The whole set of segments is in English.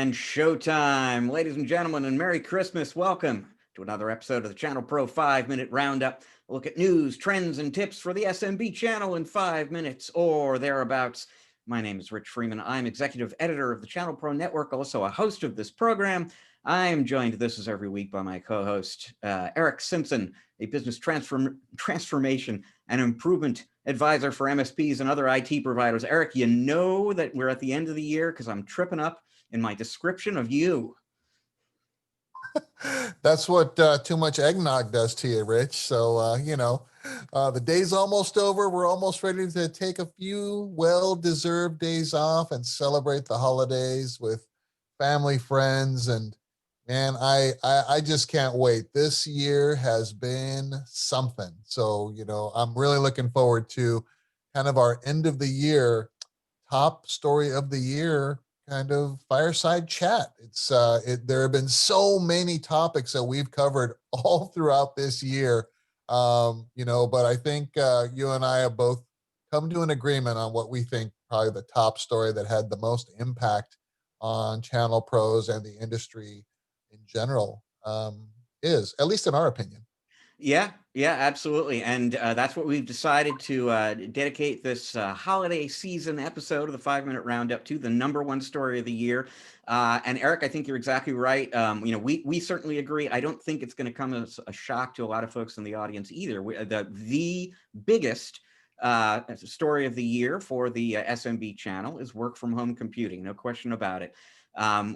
and showtime. Ladies and gentlemen, and Merry Christmas. Welcome to another episode of the ChannelPro 5-Minute Roundup. A look at news, trends, and tips for the SMB channel in 5 minutes or thereabouts. My name is Rich Freeman. I'm executive editor of the ChannelPro Network, also a host of this program. I am joined, this is every week, by my co-host, Eric Simpson, a business transformation and improvement advisor for MSPs and other IT providers. Eric, you know that we're at the end of the year because I'm tripping up in my description of you. That's what too much eggnog does to you, Rich. So, the day's almost over. We're almost ready to take a few well-deserved days off and celebrate the holidays with family, friends, and man, I just can't wait. This year has been something. So, I'm really looking forward to kind of our end of the year top story of the year kind of fireside chat. There have been so many topics that we've covered all throughout this year. But I think you and I have both come to an agreement on what we think probably the top story that had the most impact on channel pros and the industry in general is, at least in our opinion. Yeah, absolutely. And that's what we've decided to dedicate this holiday season episode of the 5-Minute Roundup to, the number one story of the year. And Eric, I think you're exactly right. We certainly agree. I don't think it's going to come as a shock to a lot of folks in the audience either. The biggest story of the year for the SMB channel is work from home computing. No question about it.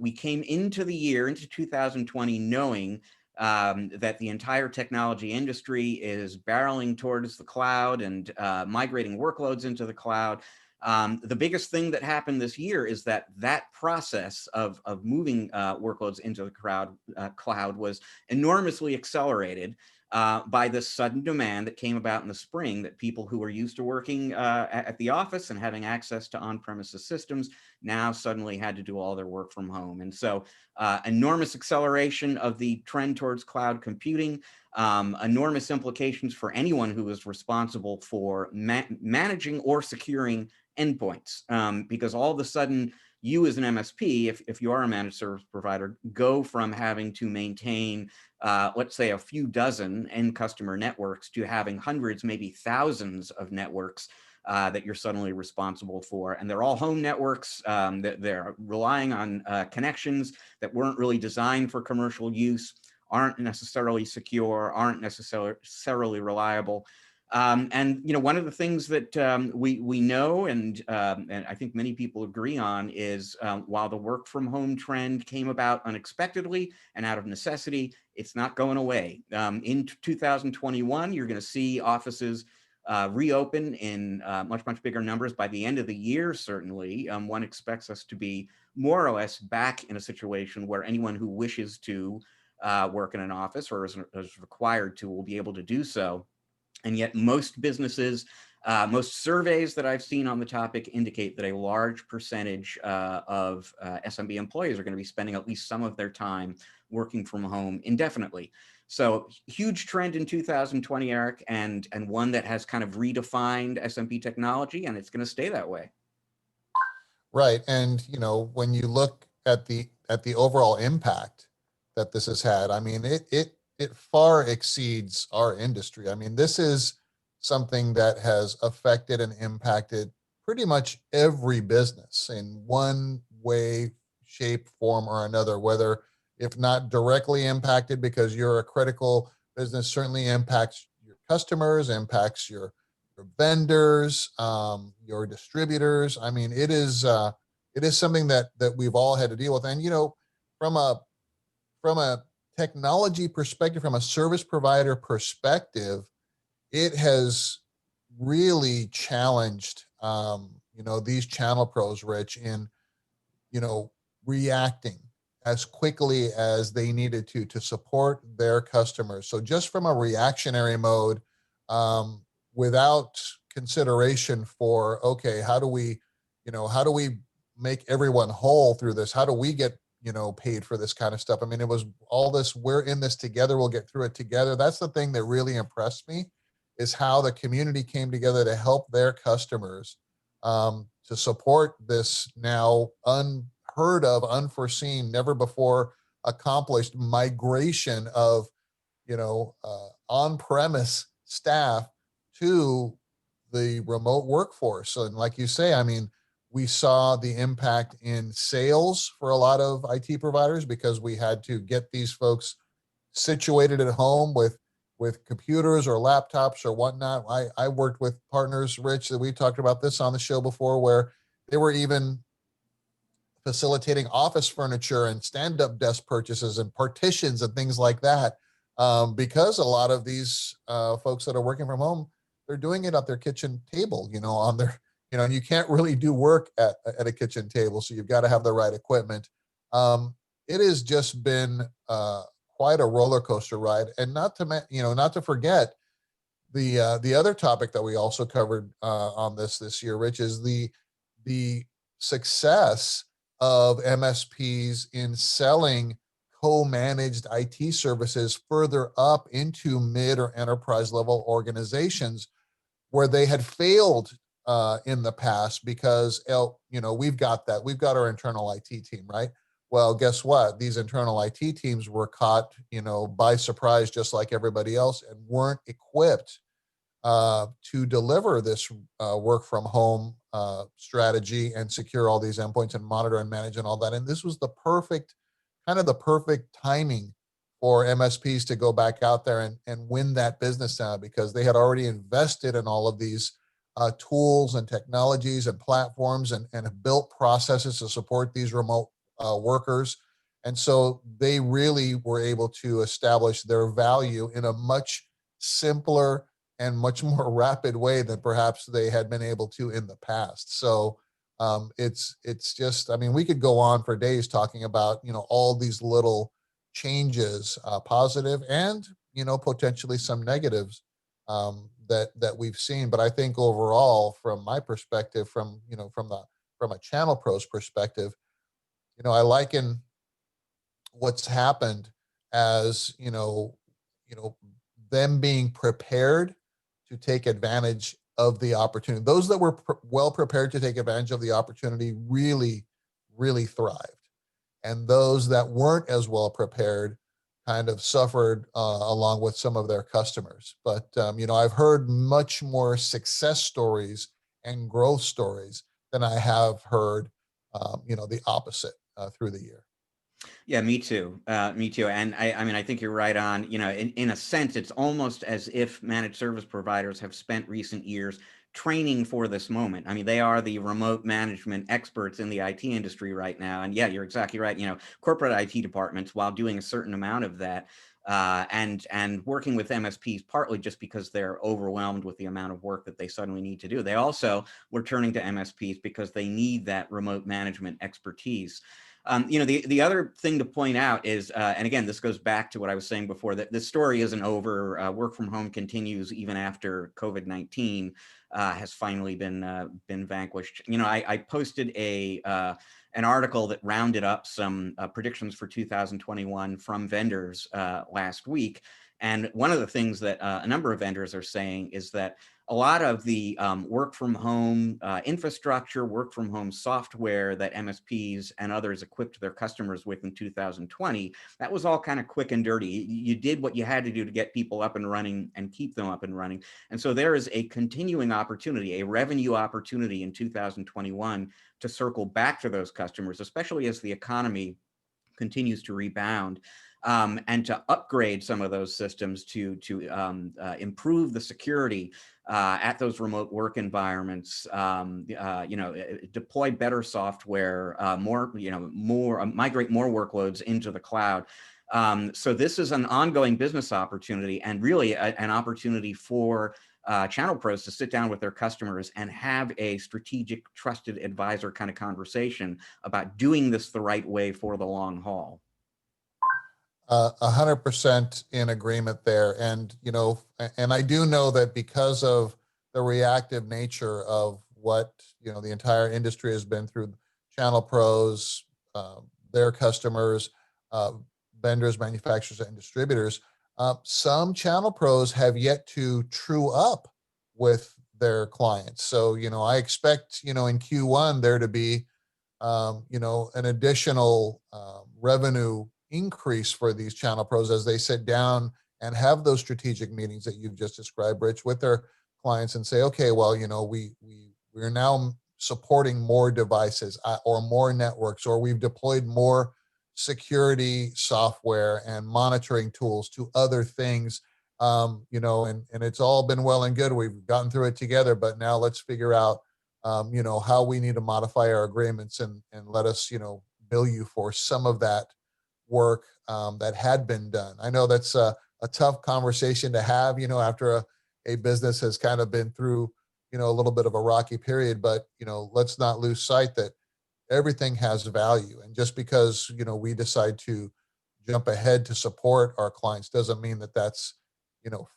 We came into the year, into 2020, knowing that the entire technology industry is barreling towards the cloud and migrating workloads into the cloud. The biggest thing that happened this year is that process of moving workloads into the cloud was enormously accelerated by this sudden demand that came about in the spring, that people who were used to working at the office and having access to on-premises systems now suddenly had to do all their work from home. And so enormous acceleration of the trend towards cloud computing, enormous implications for anyone who is responsible for managing or securing endpoints, because all of a sudden, you as an MSP, if you are a managed service provider, go from having to maintain, let's say, a few dozen end customer networks to having hundreds, maybe thousands of networks that you're suddenly responsible for. And they're all home networks. They're relying on connections that weren't really designed for commercial use, aren't necessarily secure, aren't necessarily reliable. One of the things that we know, and I think many people agree on, is while the work from home trend came about unexpectedly and out of necessity, it's not going away. In 2021, you're going to see offices reopen in much bigger numbers by the end of the year. Certainly, one expects us to be more or less back in a situation where anyone who wishes to work in an office or is required to will be able to do so. And yet most businesses, most surveys that I've seen on the topic indicate that a large percentage of SMB employees are going to be spending at least some of their time working from home indefinitely. So huge trend in 2020, Eric, and one that has kind of redefined SMB technology, and it's going to stay that way. Right. And, when you look at the overall impact that this has had, I mean, it far exceeds our industry. I mean, this is something that has affected and impacted pretty much every business in one way, shape, form, or another, whether if not directly impacted because you're a critical business, certainly impacts your customers, impacts your vendors, your distributors. I mean, it is something that we've all had to deal with. And, from a technology perspective, from a service provider perspective, it has really challenged, these channel pros, Rich, in, reacting as quickly as they needed to support their customers. So just from a reactionary mode, without consideration for, okay, how do we make everyone whole through this? How do we get paid for this kind of stuff? I mean, it was all this, we're in this together, we'll get through it together. That's the thing that really impressed me, is how the community came together to help their customers, to support this now unheard of, unforeseen, never before accomplished migration of, on-premise staff to the remote workforce. And like you say, I mean, we saw the impact in sales for a lot of IT providers because we had to get these folks situated at home with computers or laptops or whatnot. I worked with partners, Rich, that we talked about this on the show before, where they were even facilitating office furniture and stand-up desk purchases and partitions and things like that, because a lot of these folks that are working from home, they're doing it at their kitchen table, on their, and you can't really do work at a kitchen table, so you've got to have the right equipment. It has just been quite a roller coaster ride, and not to forget the other topic that we also covered on this year, Rich, is the success of MSPs in selling co-managed IT services further up into mid or enterprise level organizations where they had failed in the past because we've got our internal IT team, right? Well, guess what? These internal IT teams were caught, by surprise, just like everybody else, and weren't equipped to deliver this work from home strategy and secure all these endpoints and monitor and manage and all that. And this was the perfect timing for MSPs to go back out there and win that business now because they had already invested in all of these tools and technologies and platforms and have built processes to support these remote workers. And so they really were able to establish their value in a much simpler and much more rapid way than perhaps they had been able to in the past. So it's just, I mean, we could go on for days talking about all these little changes, positive and potentially some negatives that we've seen. But I think overall, from my perspective, from a channel pros perspective, I liken what's happened as them being prepared to take advantage of the opportunity. Those that were well prepared to take advantage of the opportunity really, really thrived. And those that weren't as well prepared kind of suffered along with some of their customers. But, I've heard much more success stories and growth stories than I have heard, the opposite through the year. Yeah, me too. Me too. And I mean, I think you're right on. In a sense, it's almost as if managed service providers have spent recent years training for this moment. I mean, they are the remote management experts in the IT industry right now. And yeah, you're exactly right. Corporate IT departments, while doing a certain amount of that, and working with MSPs partly just because they're overwhelmed with the amount of work that they suddenly need to do. They also were turning to MSPs because they need that remote management expertise. The other thing to point out is, and again, this goes back to what I was saying before, that this story isn't over. Work from home continues even after COVID-19 has finally been vanquished. I posted an article that rounded up some predictions for 2021 from vendors last week. And one of the things that a number of vendors are saying is that a lot of the work from home infrastructure, work from home software that MSPs and others equipped their customers with in 2020, that was all kind of quick and dirty. You did what you had to do to get people up and running and keep them up and running. And so there is a continuing opportunity, a revenue opportunity in 2021 to circle back to those customers, especially as the economy continues to rebound, and to upgrade some of those systems to improve the security at those remote work environments, deploy better software, migrate more workloads into the cloud. So this is an ongoing business opportunity, and really an opportunity for channel pros to sit down with their customers and have a strategic, trusted advisor kind of conversation about doing this the right way for the long haul. 100% in agreement there. And, and I do know that because of the reactive nature of what, the entire industry has been through, channel pros, their customers, vendors, manufacturers, and distributors, some channel pros have yet to true up with their clients. So, I expect, in Q1 there to be an additional revenue increase for these channel pros as they sit down and have those strategic meetings that you've just described, Rich, with their clients and say, okay, well, we're now supporting more devices or more networks, or we've deployed more security software and monitoring tools to other things. And it's all been well and good. We've gotten through it together, but now let's figure out how we need to modify our agreements and let us, bill you for some of that work that had been done. I know that's a tough conversation to have, after a business has kind of been through, a little bit of a rocky period, but, let's not lose sight that everything has value. And just because, we decide to jump ahead to support our clients doesn't mean that that's,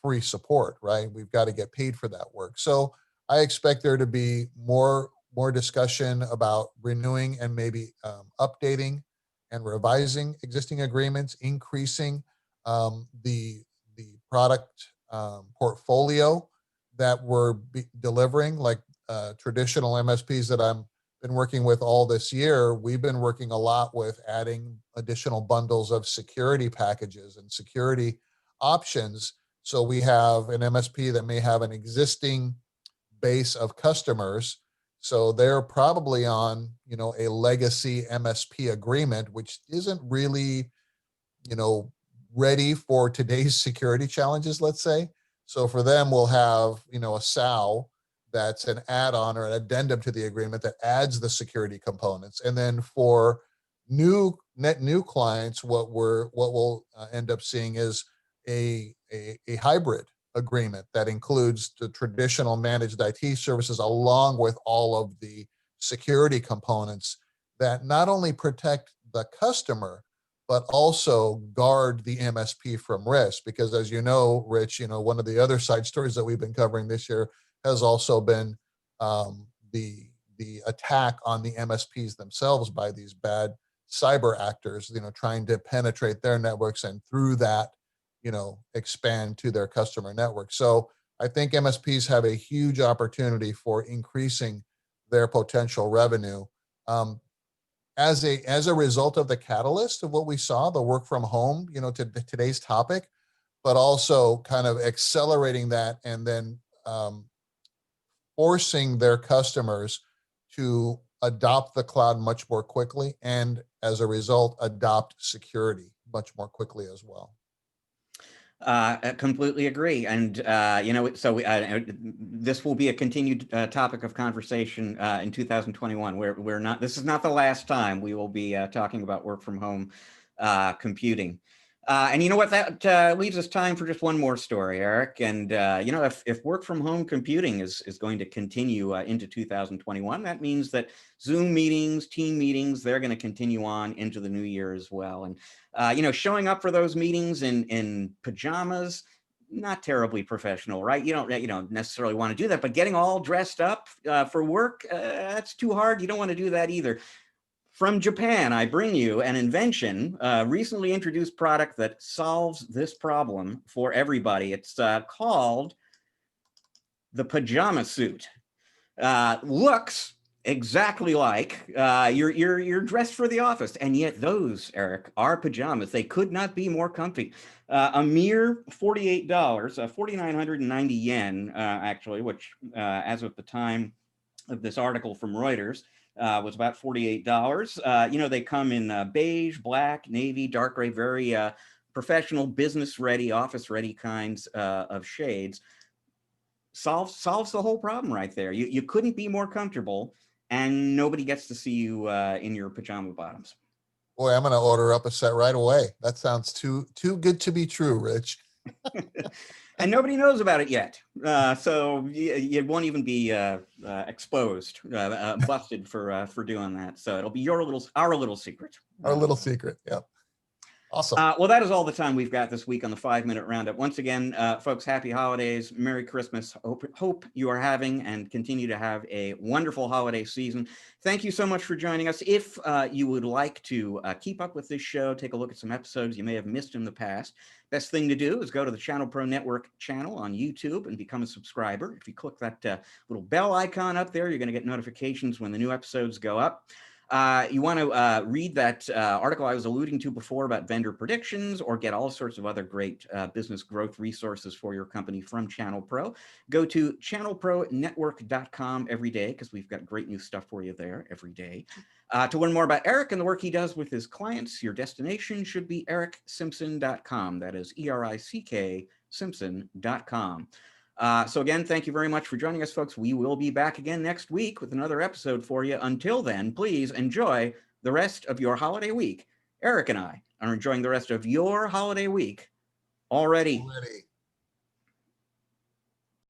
free support, right? We've got to get paid for that work. So I expect there to be more discussion about renewing and maybe updating and revising existing agreements, increasing the product portfolio that we're delivering, like traditional MSPs that I'm been working with all this year. We've been working a lot with adding additional bundles of security packages and security options. So we have an MSP that may have an existing base of customers. So they're probably on, a legacy MSP agreement, which isn't really, you know, ready for today's security challenges, let's say. So for them, we'll have, a SAL that's an add-on or an addendum to the agreement that adds the security components. And then for net new clients, what we'll end up seeing is a hybrid agreement that includes the traditional managed IT services along with all of the security components that not only protect the customer but also guard the MSP from risk. Because as you know, Rich, one of the other side stories that we've been covering this year has also been the attack on the MSPs themselves by these bad cyber actors, trying to penetrate their networks and through that, expand to their customer network. So I think MSPs have a huge opportunity for increasing their potential revenue. As a result of the catalyst of what we saw, the work from home, to today's topic, but also kind of accelerating that and then forcing their customers to adopt the cloud much more quickly, and as a result, adopt security much more quickly as well. I completely agree. And, this will be a continued topic of conversation in 2021. We're not, this is not the last time we will be talking about work from home computing. And you know what, that leaves us time for just one more story, Eric. And, if work from home computing is going to continue into 2021, that means that Zoom meetings, team meetings, they're going to continue on into the new year as well. And, showing up for those meetings in pajamas, not terribly professional, right? You don't necessarily want to do that, but getting all dressed up for work, that's too hard. You don't want to do that either. From Japan, I bring you an invention, a recently introduced product that solves this problem for everybody. It's called the pajama suit. Looks exactly like you're dressed for the office, and yet those, Eric, are pajamas. They could not be more comfy. A mere $48, 4,990 yen, actually, which as of the time of this article from Reuters, was about $48. They come in beige, black, navy, dark gray, very professional, business ready, office ready kinds of shades. Solves the whole problem right there. You couldn't be more comfortable, and nobody gets to see you in your pajama bottoms. Boy, I'm going to order up a set right away. That sounds too good to be true, Rich. And nobody knows about it yet, so you won't even be exposed, busted for doing that. So it'll be our little secret. Our little secret. Yep. Awesome. Well, that is all the time we've got this week on the 5-Minute Roundup. Once again, folks, happy holidays, Merry Christmas. Hope you are having and continue to have a wonderful holiday season. Thank you so much for joining us. If you would like to keep up with this show, take a look at some episodes you may have missed in the past, best thing to do is go to the ChannelPro Network channel on YouTube and become a subscriber. If you click that little bell icon up there, you're going to get notifications when the new episodes go up. You want to read that article I was alluding to before about vendor predictions, or get all sorts of other great business growth resources for your company from ChannelPro, go to channelpronetwork.com every day, because we've got great new stuff for you there every day. To learn more about Eric and the work he does with his clients, your destination should be ericksimpson.com. That is ERICK Simpson.com. So again, thank you very much for joining us, folks. We will be back again next week with another episode for you. Until then, please enjoy the rest of your holiday week. Eric and I are enjoying the rest of your holiday week already.